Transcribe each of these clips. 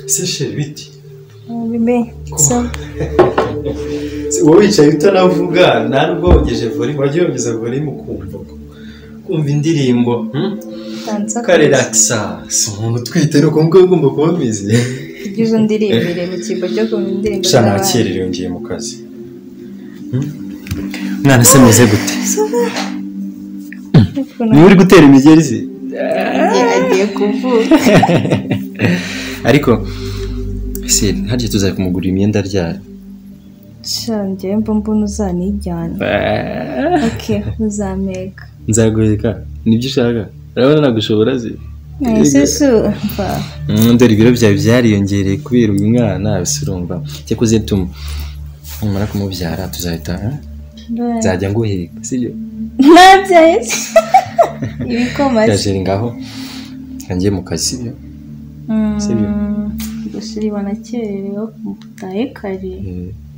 C'est chez biti. Bebe. So. Wowe wicaye utanavuga ntabwo ugeje volume wagiye ugeza volume ukumva. Kumva indirimbo. Karelaxa. Si umuntu twite no kumwe ugomba kuba mizi. Igize ndirimbire mu cyimbo cyo kumva indirimbo. Shana akerere ngiye mu kazi. Mwana se meze gute? Ni uri gutera imigeri se? Agiye kuvuga. Ariko se haje tuza kumugurira imyenda ryari? Shange mbona uzanijyana. Okay, uzameka. Nzaguheka. Nibyo ushaka? Urabona nagushobora ze? Sesu. Ndori ibiro byawe byariyongereye kubera uyu mwana bisurumva. Cyakoze umara kumubyara tuzahita nzajya nguheka sibyo? Nabyaye. Ibikomase. Yaje ngaho ngiye mu kazi sibyo? Sibyo? Gusiri banakererewe mutaye kare.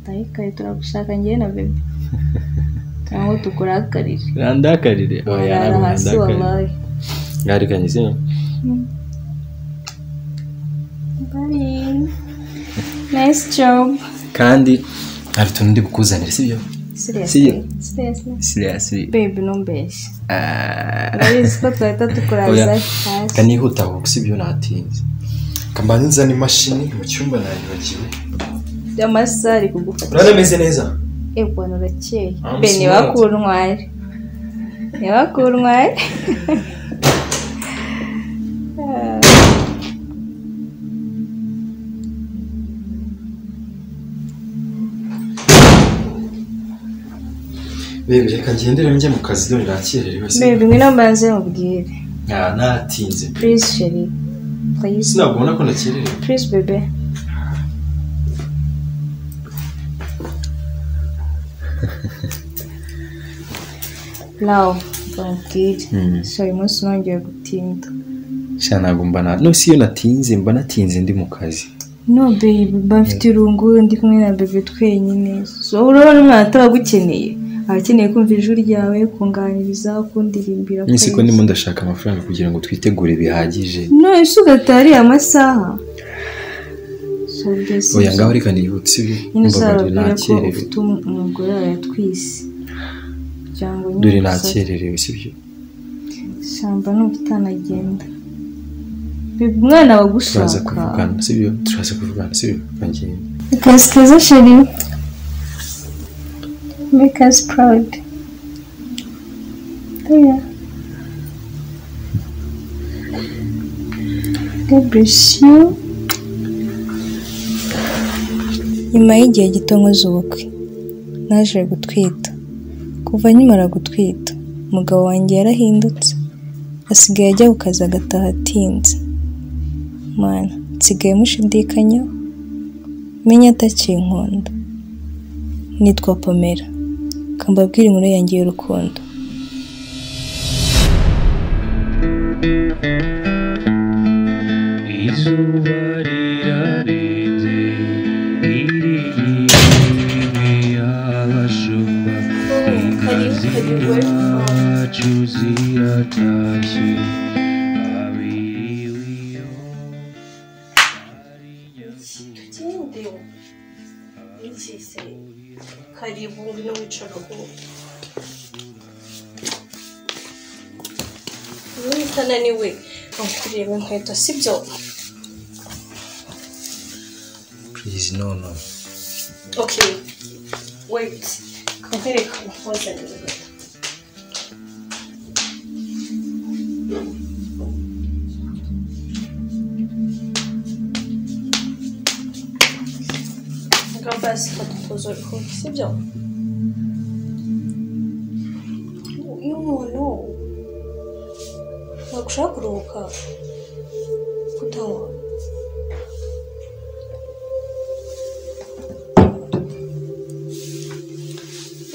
Taye kare turagushaka ngiye na bebe. Cyangwa tukurakarire. Randakarire. Oya wallahi. Ngari kanyise. Bye. Nice job. Kandi hari tuntu ndi bukuzanira sibyo? Seriously. Baby numbeshye. Urabizi ko twahita tukuraza hasi. Kanihuta aho sibyo natinze. Kambani nzana imashini mu cyumba nayibagiwe. Amasari kugufata. Urameze neza? Bwana urakeye. Bene bakuntware. Bakuntware. Bebe reka ngendere njye mu kazi dore nakererewe se. Bebe ngwino mbanze mubwire. Natinze. Please Sherry. Please. Sinabona ko nakererewe. Please bebe. Now, bambwire. Sorry umunsi nongeye gutinda. Ntabwo mbana. No si yo natinze mba natinze ndi mu kazi. No baby, bafite irungu ndi kumwe na bebe twenyine. So urabona umwana atagukeneye. Abakeneye kumva ijwi ryawe kunganiriza kundirimbira. Nisi ko ndimo ndashaka amafaranga kugira ngo twitegure bihagije. No isugatari amasaha. Oya ngaho reka nihutse ibi. Mbabari nakererewe. Umugore yatwise. Cyangwa dore nakererewe sibyo? Shamba no gutanagenda. Bebe umwana wagushaka. Turaza kuvugana sibyo? Turaza kuvugana sibyo? Bangiye. Kaza Sherry. Make us proud. Yeah. God bless you. Nyuma y'igihe gito nkoze ubukwe naje gutwita. Kuva nkimara gutwita umugabo wanjye yarahindutse. Asigaye ajya ku kazi agataha atinze. Mana nsigaye mushidikanyaho. Menya atakinkunda. Nitwa Pamela. Kambabwira inkuru yanjye y'urukundo. Izuba rirarenze abashumba wacu ziratashye abiriwiyo Karibu ngwino wicara ho. Utananiwe nkureba inkweto sibyo? Please no. Okay. Wait. Kankereka nkuzanire. Basi fatuzo ko sibyo? No. Wakushaka kuruhuka. Kutawa.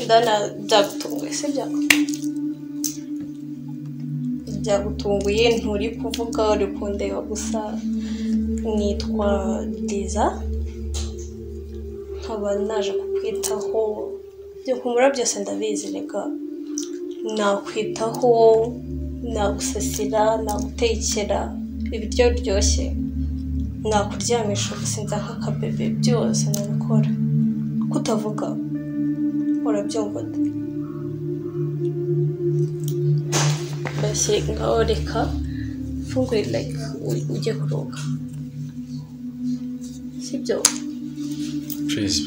Ndana byagutunguye sibyo? Byagutunguye nturi kuvuga uri kundeba gusa. Nitwa Diza. Nkaba naje kukwitaho. Byo kumura byose ndabizi reka. Nakwitaho, nagusasira, nagutekera ibiryo biryoshye. nakuryamisha gusinza nk'akabebe byose nabikora kutavuga urabyumva basi ngaho reka fungure like ujye kuruhuka sibyo please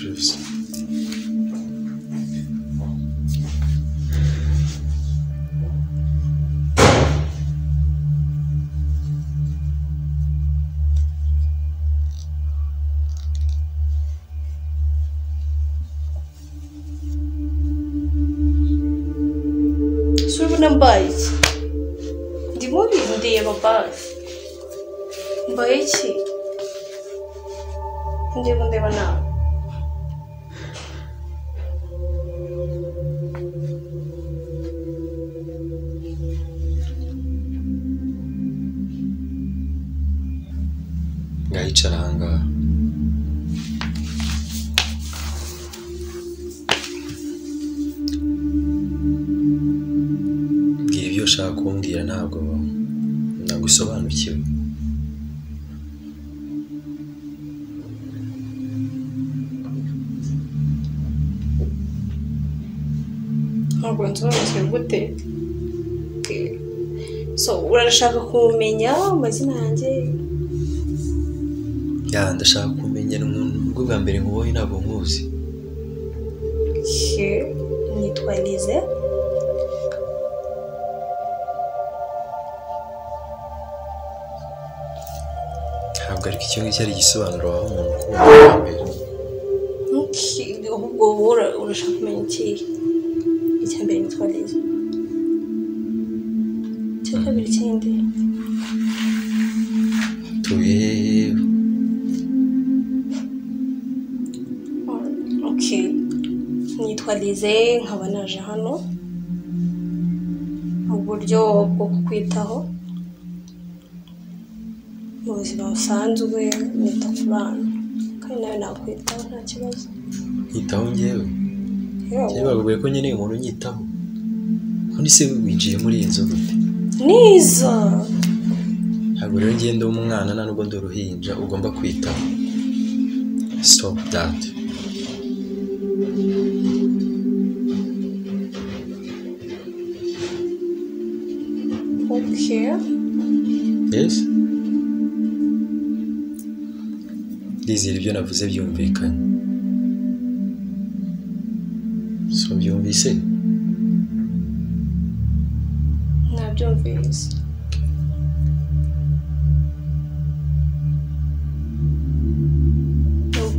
Mbaye ndi muri ndeba basi mbaye iki ndeba nawe ngahicara ahangaha ushaka kumbwira ntabwo nagusobanukiwe ntabwo nsobanukiwe gute so urashaka kumenya amazina yanjye ndashaka kumenya ubwo bwa mbere nkubonye ntabwo nkuzi nitwa Lize ntabwo ariko icyo ngicyo ari igisobanuro waha umuntu kubona mbere ahubwo urashaka kumenya iki icya mbere nitwa Lize icya kabiri kindi nitwa Lize nkaba naje hano mu buryo bwo kukwitaho mu buzima busanzwe nita ku bana kandi nawe nakwitaho nta kibazo nyitaho njyewe bagubwiye ko nyine umuntu unyitaho none se winjiye muri iyi nzu gute niza ntabwo rero ngende w'umwana nta nubwo ndi uruhinja ugomba kwitaho stop that yes ndizera ibyo navuze byumvikanye so byumvise nabyumvise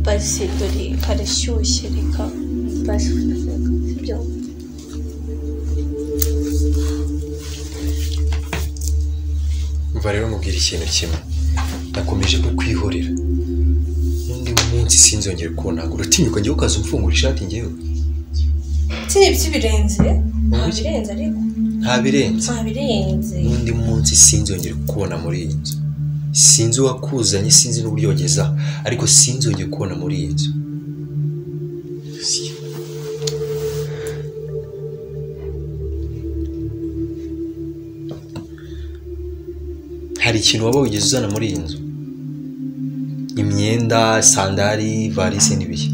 basi dore karashyushye reka basi sibyo mva rero mubwira ikintu kimwe nakomeje kukwihorera n'undi munsi sinzongera kubona ngo uratinyuka njyewe ukaza umfungura ishati njyewe birenze ntabirenze ariko ntabirenze n'undi munsi sinzongera kubona muri iyi nzu sinzi uwakuzanye sinzi n'uburyo wageza ariko sinzongera kubona muri iyi nzu hari ikintu waba wigeze uzana muri iyi nzu imyenda sandari valise n'ibiki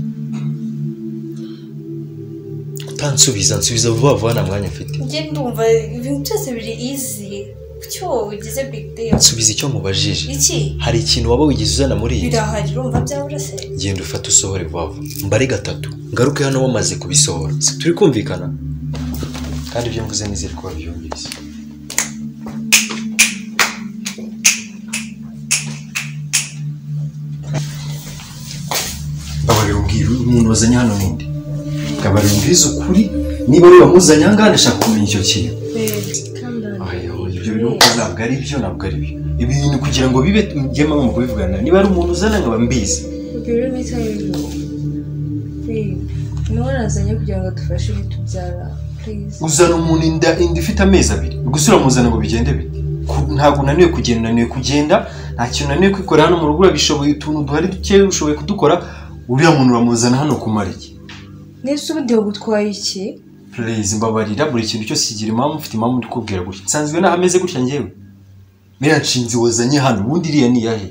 utansubiza vuba vuba nta mwanya mfite njye ndumva ibintu byose biri easy cyo ugize big deal nsubiza icyo mubajije iki hari ikintu waba wigeze uzana muri iyi nzu birahari urumva byabura se genda ufate usohore vuba vuba mbare gatatu ngaruke hano wamaze kubisohora turi kumvikana kandi ibyo mvuze nizere ko wabyumvise babari ubwira umuntu wazanye hano ninde kabari umvize ukuri niba ari wamuzanye aha ngaha ndashaka kumenya icyo kintu ibyo bintu ntabwo ari byo ibintu kugira ngo bibe njyemo mu kubivugana niba ari umuntu uzana nkaba mbizi nturazanye kugira ngo dufashe ibitubyara uzana umuntu inda ifite amezi 2 gusura muzana ngo bigende bite ntabwo unaniwe kugenda nta kintu unaniwe kwikora hano mu rugo urabishoboye utuntu duhari duke ushoboye kudukora uriya muntu uramuzana hano kumara iki nese ubundi wagutwaye iki please mbabarira buri kintu cyose kigira impamvu mfite impamvu ndi kubwira gutya nsanzwe nahameze gutya njyewe mera nshinzi wazanye hano ubundi iriya ni yahe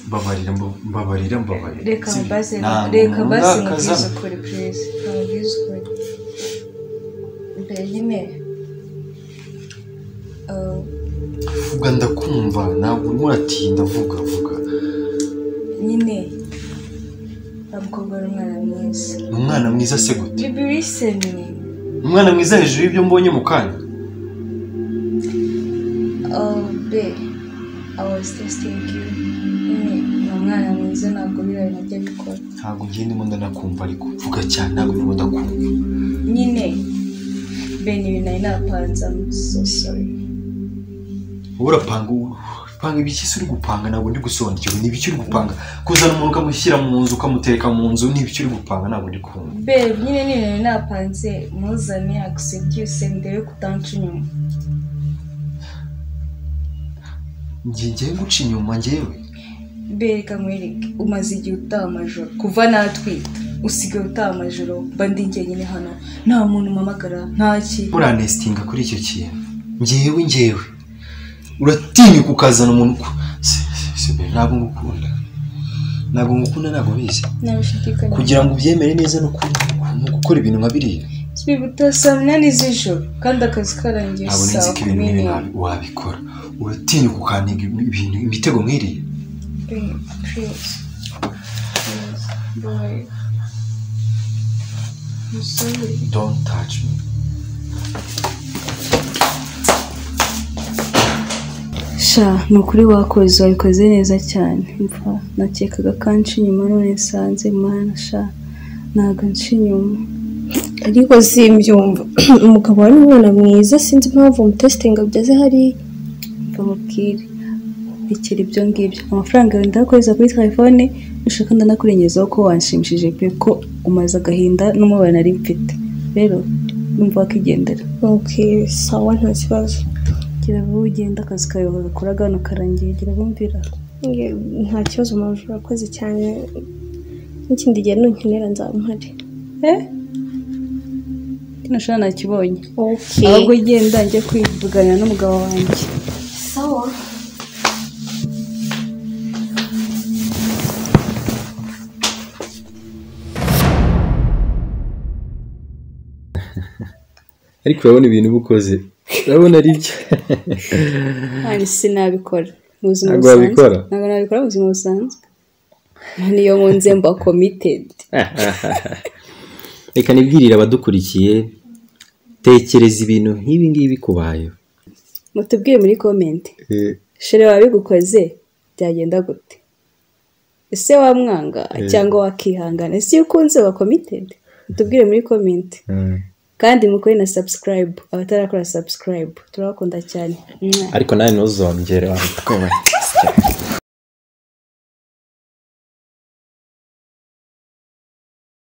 mbabarira reka basi nkubwize ukuri please nkubwize ukuri nyine vuga ndakumva ntabwo muratinda vuga nyine abakobwa ari umwana mwiza umwana mwiza se gute umwana mwiza hejuru y'ibyo mbonye mu kanya I was testing you ni umwana mwiza ntabwo biriya najya bikora ntabwo ngiye ndimo ndanakumva ariko vuga cyane ntabwo ndimo ndakumva nyine bene ibi nari napanze I'm so sorry urapanga ibiki se uri gupanga ntabwo ndi gusobanukirwa ni ibiki uri gupanga kuzana umuntu ukamushyira mu nzu ukamuteka mu nzu ni ibiki uri gupanga ntabwo ndi kumva nyine nari napanze muzane aguseduce ndebe kutanca inyuma ngiye guca inyuma njyewe reka mwereke umaze igihe utaha amajoro kuva natwita usigaye utaha amajoro mba ndi njyenyine hano nta muntu mpamagara ntaki muranestinga kuri icyo kintu njyewe uratinyuka ukazana umuntu ntabwo ngukunda ntabwo bizi kugira ngo ubyemere neza no gukora ibintu nka biriya bibuta saa munani z'ijoro kandi akazi karangiye ntabwo nzi ko ibintu nk'ibi wabikora uratinyuka ukaniga ibintu imitego nk'iriya please boy I'm sorry don't touch me ni ukuri wakoze wabikoze neza cyane mva nakekaga kanshi inyuma none nsanze mana ntago nca inyuma ariko simbyumva umugabo wari umwana mwiza sinzi impamvu umutesitinga byeze hari bamubwire bikira ibyo ngibyo amafaranga wenda akoresha kuri telefone ushaka ndanakurengezaho ko wanshimishije pe ko umaze agahinda n'umubare nari mfite rero numva wakigendera sawa nta kibazo gira vuba ugenda akazi kawe gakora gano karangiye gira bumvira nta kibazo mpamvu urakoze cyane n'ikindi gihe nunkenera nzaba mpari kino shana nakibonye ahubwo ugenda njye kwivugana n'umugabo wanjye sawa ariko urabona ibintu bukoze urabona ari byo kandi sinabikora mu buzima busanzwe ntabwo nabikora mu buzima busanzwe niyo nkunze mba committed reka nibwirire abadukurikiye tekereza ibintu nk'ibi ngibi kubayeho mutubwire muri comment shere wabigukoze byagenda gute ese wamwanga cyangwa wakihangana ese ukunze wa committed mutubwire muri comment kandi mukore na subscribe abatarakora subscribe turabakunda cyane ariko nawe ntuzongere wabitwe